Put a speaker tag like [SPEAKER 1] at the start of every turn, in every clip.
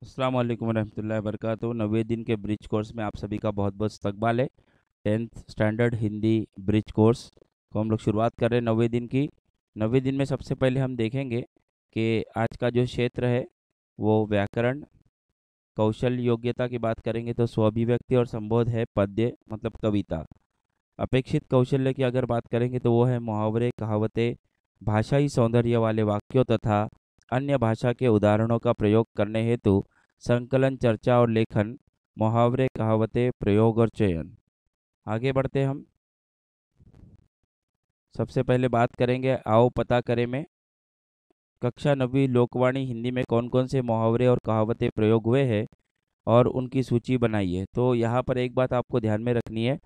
[SPEAKER 1] अस्सलाम वालेकुम रहमतुल्लाहि वबरकातुहू। 90 दिन के ब्रिज कोर्स में आप सभी का बहुत बहुत इस्तकबाल है। 10th standard Hindi bridge course को हम लोग शुरुआत कर रहे हैं 90 दिन की। 90 दिन में सबसे पहले हम देखेंगे कि आज का जो क्षेत्र है वो व्याकरण, कौशल, योग्यता की बात करेंगे तो स्वाभिव्यक्ति और संबोध है पद्य मतलब कविता। अपेक्षित कौशल्य की अगर बात करेंगे तो वो है मुहावरे, कहावतें, भाषाई सौंदर्य वाले वाक्यों तथा अन्य भाषा के उदाहरणों का प्रयोग करने हेतु संकलन, चर्चा और लेखन, मुहावरे, कहावतें, प्रयोग और चयन। आगे बढ़ते हम। सबसे पहले बात करेंगे आओ पता करें में। कक्षा 9वीं लोकवाणी हिंदी में कौन कौन से मुहावरे और कहावतें प्रयोग हुए हैं और उनकी सूची बनाइए। तो यहाँ पर एक बात आपको ध्यान में रखनी है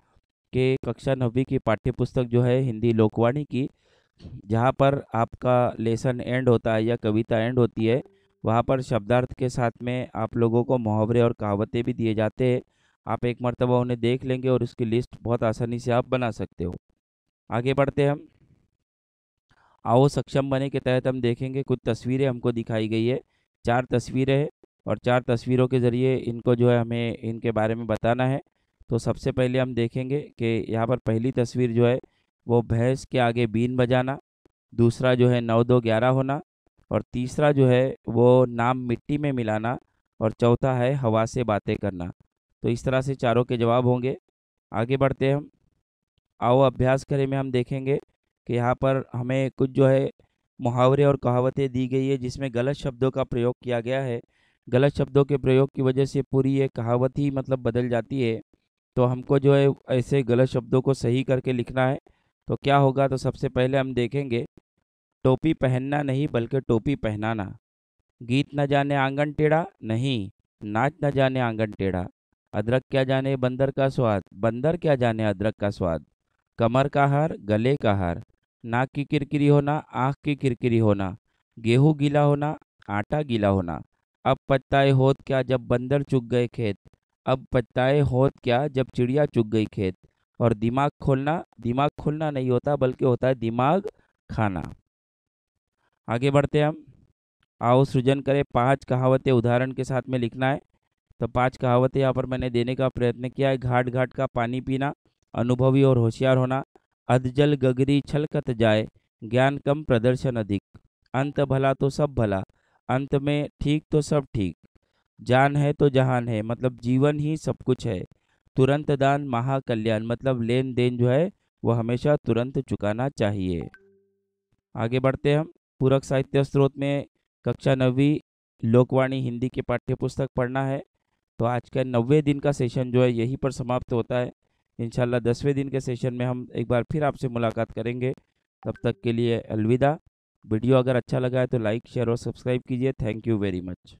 [SPEAKER 1] कि कक्षा 9वीं की पाठ्य पुस्तक जो है हिंदी लोकवाणी की, जहाँ पर आपका लेसन एंड होता है या कविता एंड होती है, वहाँ पर शब्दार्थ के साथ में आप लोगों को मुहावरे और कहावतें भी दिए जाते हैं। आप एक मर्तबा उन्हें देख लेंगे और उसकी लिस्ट बहुत आसानी से आप बना सकते हो। आगे बढ़ते हम। आओ सक्षम बने के तहत हम देखेंगे कुछ तस्वीरें हमको दिखाई गई है। 4 तस्वीरें हैं और 4 तस्वीरों के ज़रिए इनको जो है हमें इनके बारे में बताना है। तो सबसे पहले हम देखेंगे कि यहाँ पर पहली तस्वीर जो है वो भैंस के आगे बीन बजाना, दूसरा जो है 9 2 11 होना, और तीसरा जो है वो नाम मिट्टी में मिलाना, और चौथा है हवा से बातें करना। तो इस तरह से चारों के जवाब होंगे। आगे बढ़ते हैं हम। आओ अभ्यास करें में हम देखेंगे कि यहाँ पर हमें कुछ जो है मुहावरे और कहावतें दी गई है जिसमें गलत शब्दों का प्रयोग किया गया है। गलत शब्दों के प्रयोग की वजह से पूरी ये कहावत ही मतलब बदल जाती है। तो हमको जो है ऐसे गलत शब्दों को सही करके लिखना है। तो क्या होगा, तो सबसे पहले हम देखेंगे टोपी पहनना नहीं बल्कि टोपी पहनाना। गीत न जाने आंगन टेढ़ा, नहीं, नाच न जाने आंगन टेढ़ा। अदरक क्या जाने बंदर का स्वाद, बंदर क्या जाने अदरक का स्वाद। कमर का हार, गले का हार। नाक की किरकिरी होना, आँख की किरकिरी होना। गेहूं गीला होना, आटा गीला होना। अब पछताए होत क्या जब बंदर चुग गए खेत। अब पछताए होत क्या जब चिड़िया चुग गई खेत। और दिमाग खोलना नहीं होता बल्कि होता है दिमाग खाना। आगे बढ़ते हैं हम। आओ सृजन करें। 5 कहावतें उदाहरण के साथ में लिखना है। तो 5 कहावतें यहाँ पर मैंने देने का प्रयत्न किया है। घाट घाट का पानी पीना, अनुभवी और होशियार होना, अधजल गगरी छलकत जाए, ज्ञान कम प्रदर्शन अधिक, अंत भला तो सब भला, अंत में ठीक तो सब ठीक, जान है तो जहान है मतलब जीवन ही सब कुछ है, तुरंत दान महाकल्याण मतलब लेन देन जो है वो हमेशा तुरंत चुकाना चाहिए। आगे बढ़ते हैं हम। पूरक साहित्य स्रोत में कक्षा 9वीं लोकवाणी हिंदी की पाठ्यपुस्तक पढ़ना है। तो आज का 90 दिन का सेशन जो है यहीं पर समाप्त होता है। इंशाल्लाह 10वें दिन के सेशन में हम एक बार फिर आपसे मुलाकात करेंगे। तब तक के लिए अलविदा। वीडियो अगर अच्छा लगा है तो लाइक, शेयर और सब्सक्राइब कीजिए। Thank you very much.